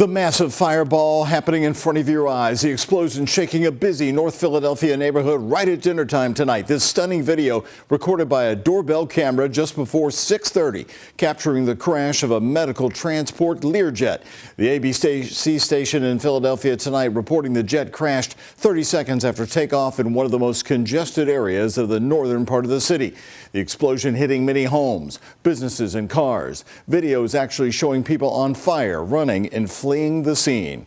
The massive fireball happening in front of your eyes. The explosion shaking a busy North Philadelphia neighborhood right at dinner time tonight. This stunning video recorded by a doorbell camera just before 6:30, capturing the crash of a medical transport Learjet. The ABC station in Philadelphia tonight reporting the jet crashed 30 seconds after takeoff in one of the most congested areas of the northern part of the city. The explosion hitting many homes, businesses, and cars. Videos actually showing people on fire, running, and fleeing the scene.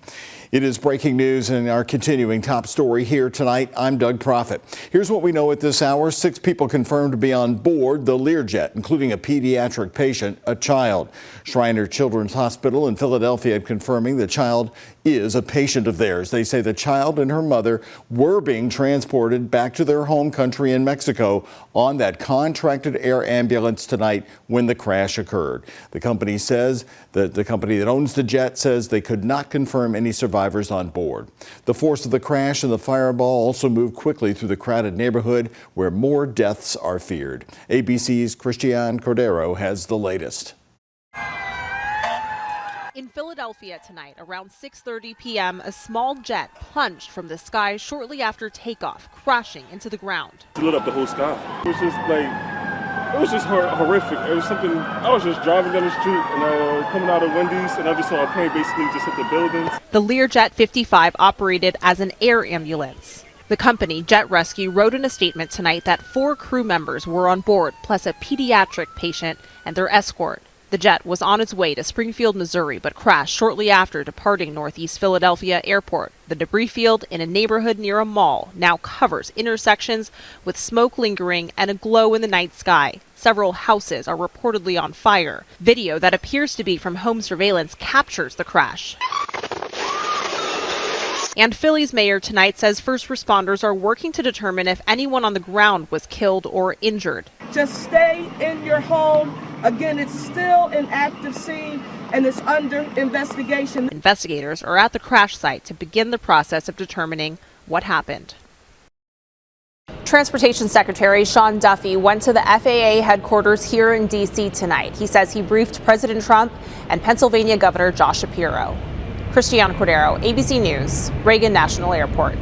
It is breaking news in our continuing top story here tonight. I'm Doug Proffitt. Here's what we know at this hour. 6 people confirmed to be on board the Learjet, including a pediatric patient, a child. Shriner Children's Hospital in Philadelphia confirming the child is a patient of theirs. They say the child and her mother were being transported back to their home country in Mexico on that contracted air ambulance tonight when the crash occurred. The company says that the company that owns the jet says they could not confirm any survivors on board. The force of the crash and the fireball also moved quickly through the crowded neighborhood where more deaths are feared. ABC's Christian Cordero has the latest. In Philadelphia tonight, around 6:30 p.m., a small jet plunged from the sky shortly after takeoff, crashing into the ground. It lit up the whole sky. It was just horrific. It was something, I was just driving down the street and coming out of Wendy's, and I just saw a plane basically just hit the buildings. The Learjet 55 operated as an air ambulance. The company, Jet Rescue, wrote in a statement tonight that 4 crew members were on board, plus a pediatric patient and their escort. The jet was on its way to Springfield, Missouri, but crashed shortly after departing Northeast Philadelphia Airport. The debris field in a neighborhood near a mall now covers intersections with smoke lingering and a glow in the night sky. Several houses are reportedly on fire. Video that appears to be from home surveillance captures the crash. And Philly's mayor tonight says first responders are working to determine if anyone on the ground was killed or injured. Just stay in your home. Again, it's still an active scene and it's under investigation. Investigators are at the crash site to begin the process of determining what happened. Transportation Secretary Sean Duffy went to the FAA headquarters here in D.C. tonight. He says he briefed President Trump and Pennsylvania Governor Josh Shapiro. Christian Cordero, ABC News, Reagan National Airport.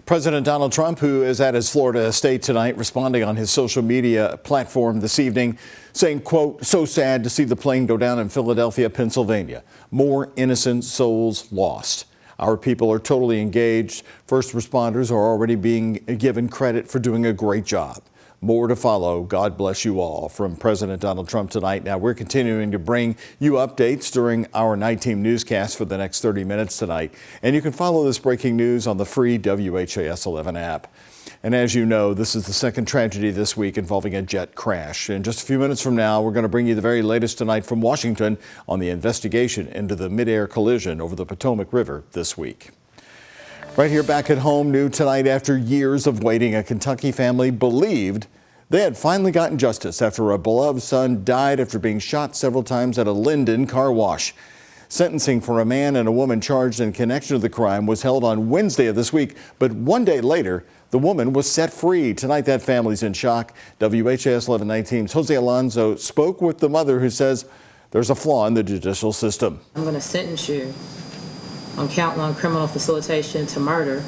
President Donald Trump, who is at his Florida estate tonight, responding on his social media platform this evening, saying, quote, "So sad to see the plane go down in Philadelphia, Pennsylvania. More innocent souls lost. Our people are totally engaged. First responders are already being given credit for doing a great job. More to follow. God bless you all," from President Donald Trump tonight. Now, we're continuing to bring you updates during our Night Team newscast for the next 30 minutes tonight. And you can follow this breaking news on the free WHAS11 app. And as you know, this is the second tragedy this week involving a jet crash. In just a few minutes from now, we're going to bring you the very latest tonight from Washington on the investigation into the mid-air collision over the Potomac River this week. Right here back at home, new tonight after years of waiting, a Kentucky family believed they had finally gotten justice after a beloved son died after being shot several times at a Linden car wash. Sentencing for a man and a woman charged in connection to the crime was held on Wednesday of this week, but one day later, the woman was set free. Tonight, that family's in shock. WHAS 11 Night Team's Jose Alonso spoke with the mother who says there's a flaw in the judicial system. I'm going to sentence you on count 1, criminal facilitation to murder,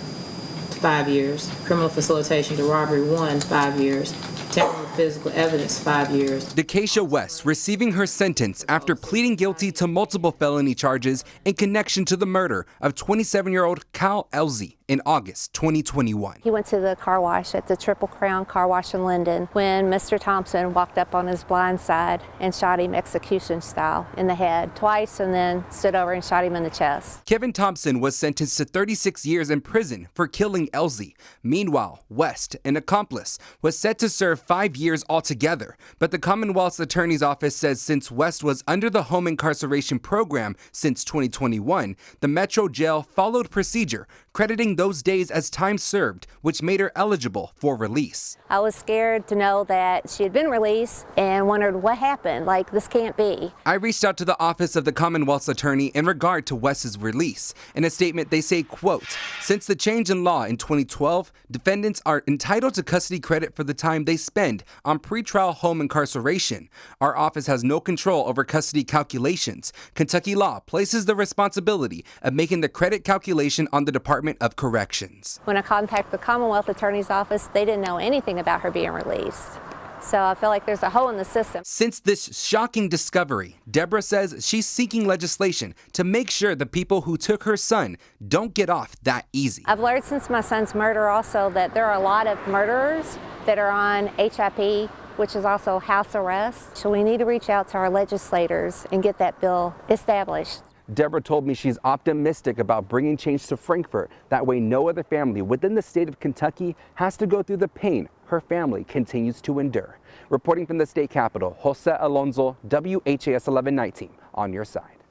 5 years, criminal facilitation to robbery 1, 5 years, tampering with physical evidence, 5 years. Dakeisha West receiving her sentence after pleading guilty to multiple felony charges in connection to the murder of 27-year-old Kyle Elzy in August 2021. He went to the car wash at the Triple Crown Car Wash in Linden when Mr. Thompson walked up on his blind side and shot him execution style in the head twice and then stood over and shot him in the chest. Kevin Thompson was sentenced to 36 years in prison for killing Elzy. Meanwhile, West, an accomplice, was set to serve 5 years altogether. But the Commonwealth's Attorney's Office says since West was under the home incarceration program since 2021, the Metro Jail followed procedure, crediting those days as time served, which made her eligible for release. I was scared to know that she had been released and wondered what happened. Like, this can't be. I reached out to the Office of the Commonwealth's Attorney in regard to Wes's release. In a statement, they say, quote, "Since the change in law in 2012, defendants are entitled to custody credit for the time they spend on pretrial home incarceration. Our office has no control over custody calculations. Kentucky law places the responsibility of making the credit calculation on the Department of Corrections." When I contacted the Commonwealth Attorney's Office, they didn't know anything about her being released. So I feel like there's a hole in the system. Since this shocking discovery, Deborah says she's seeking legislation to make sure the people who took her son don't get off that easy. I've learned since my son's murder also that there are a lot of murderers that are on HIP, which is also house arrest. So we need to reach out to our legislators and get that bill established. Deborah told me she's optimistic about bringing change to Frankfort. That way no other family within the state of Kentucky has to go through the pain her family continues to endure. Reporting from the state capitol, Jose Alonso, WHAS 1119, on your side.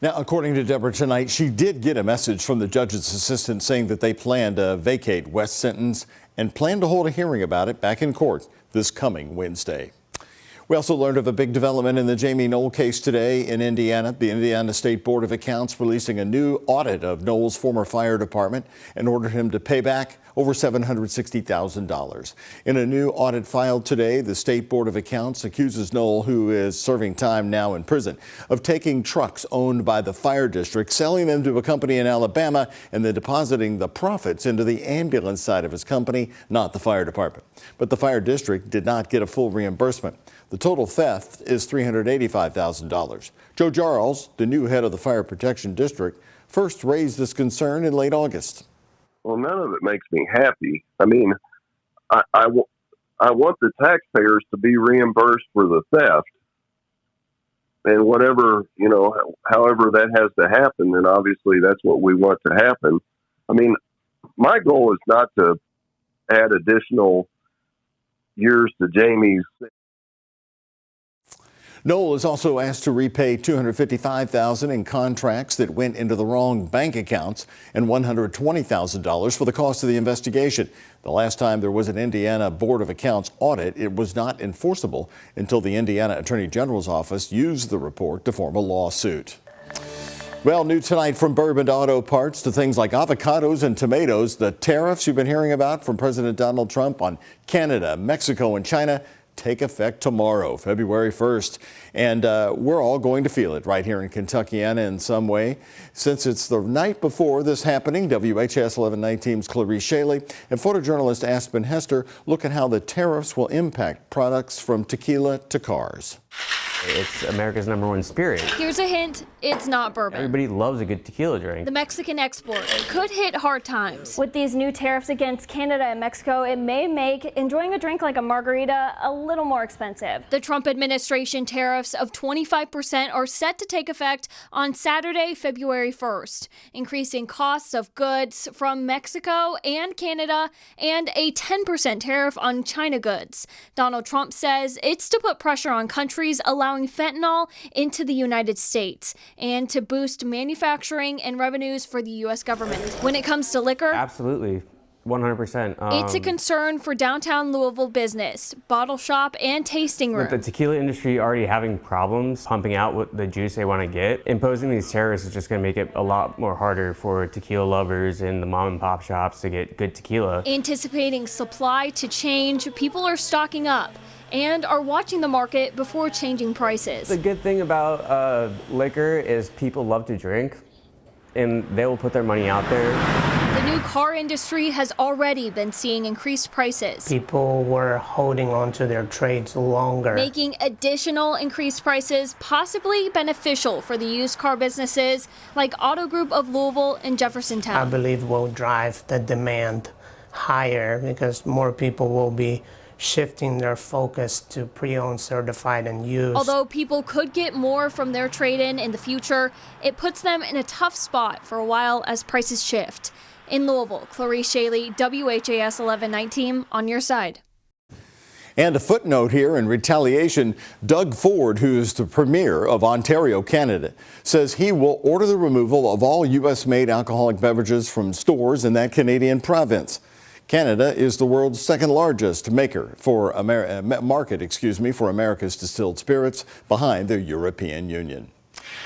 Now, according to Deborah tonight, she did get a message from the judge's assistant saying that they plan to vacate West's sentence and plan to hold a hearing about it back in court this coming Wednesday. We also learned of a big development in the Jamey Noel case today in Indiana. The Indiana State Board of Accounts releasing a new audit of Noel's former fire department and ordered him to pay back over $760,000. In a new audit filed today, the State Board of Accounts accuses Noel, who is serving time now in prison, of taking trucks owned by the fire district, selling them to a company in Alabama, and then depositing the profits into the ambulance side of his company, not the fire department. But the fire district did not get a full reimbursement. The total theft is $385,000. Joe Jarls, the new head of the Fire Protection District, first raised this concern in late August. Well, none of it makes me happy. I mean, I want the taxpayers to be reimbursed for the theft. And whatever, however that has to happen, then obviously that's what we want to happen. I mean, my goal is not to add additional years to Jamey's. Noel is also asked to repay $255,000 in contracts that went into the wrong bank accounts and $120,000 for the cost of the investigation. The last time there was an Indiana Board of Accounts audit, it was not enforceable until the Indiana Attorney General's office used the report to form a lawsuit. Well, new tonight from bourbon to auto parts to things like avocados and tomatoes, the tariffs you've been hearing about from President Donald Trump on Canada, Mexico, and China take effect tomorrow, February 1st. And we're all going to feel it right here in Kentuckiana in some way. Since it's the night before this happening, WHAS 1119's Clarice Shaley and photojournalist Aspen Hester look at how the tariffs will impact products from tequila to cars. It's America's #1 spirit. Here's a hint, it's not bourbon. Everybody loves a good tequila drink. The Mexican export could hit hard times. With these new tariffs against Canada and Mexico, it may make enjoying a drink like a margarita a little more expensive. The Trump administration tariffs of 25% are set to take effect on Saturday, February 1st, increasing costs of goods from Mexico and Canada and a 10% tariff on China goods. Donald Trump says it's to put pressure on countries allowing fentanyl into the United States and to boost manufacturing and revenues for the U.S. government. When it comes to liquor, absolutely, 100%. It's a concern for downtown Louisville business, bottle shop, and tasting room. With the tequila industry already having problems pumping out what the juice they want to get, imposing these tariffs is just going to make it a lot more harder for tequila lovers and the mom and pop shops to get good tequila. Anticipating supply to change, people are stocking up and are watching the market before changing prices. The good thing about liquor is people love to drink, and they will put their money out there. The new car industry has already been seeing increased prices. People were holding on to their trades longer, making additional increased prices possibly beneficial for the used car businesses like Auto Group of Louisville and Jeffersontown. I believe will drive the demand higher because more people will be shifting their focus to pre-owned, certified, and used. Although people could get more from their trade-in in the future, it puts them in a tough spot for a while as prices shift. In Louisville, Clarice Shaley, WHAS 1119, on your side. And a footnote here in retaliation, Doug Ford, who is the premier of Ontario, Canada, says he will order the removal of all U.S.-made alcoholic beverages from stores in that Canadian province. Canada is the world's second largest market for America's distilled spirits, behind the European Union.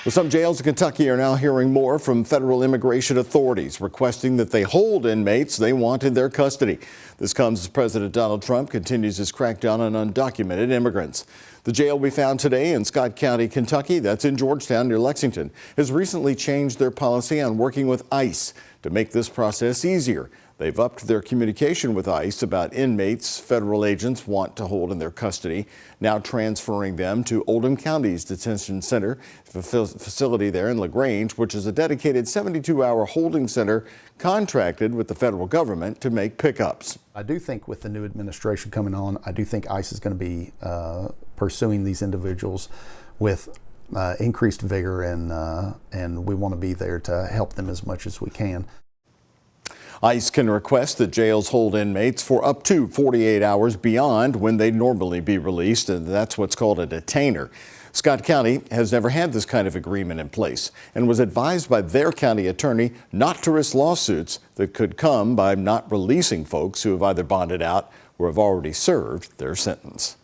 Well, some jails in Kentucky are now hearing more from federal immigration authorities, requesting that they hold inmates they want in their custody. This comes as President Donald Trump continues his crackdown on undocumented immigrants. The jail we found today in Scott County, Kentucky, that's in Georgetown near Lexington, has recently changed their policy on working with ICE to make this process easier. They've upped their communication with ICE about inmates federal agents want to hold in their custody, now transferring them to Oldham County's detention center facility there in LaGrange, which is a dedicated 72-hour holding center contracted with the federal government to make pickups. I do think with the new administration coming on, I do think ICE is going to be pursuing these individuals with increased vigor, and we want to be there to help them as much as we can. ICE can request that jails hold inmates for up to 48 hours beyond when they'd normally be released, and that's what's called a detainer. Scott County has never had this kind of agreement in place and was advised by their county attorney not to risk lawsuits that could come by not releasing folks who have either bonded out or have already served their sentence.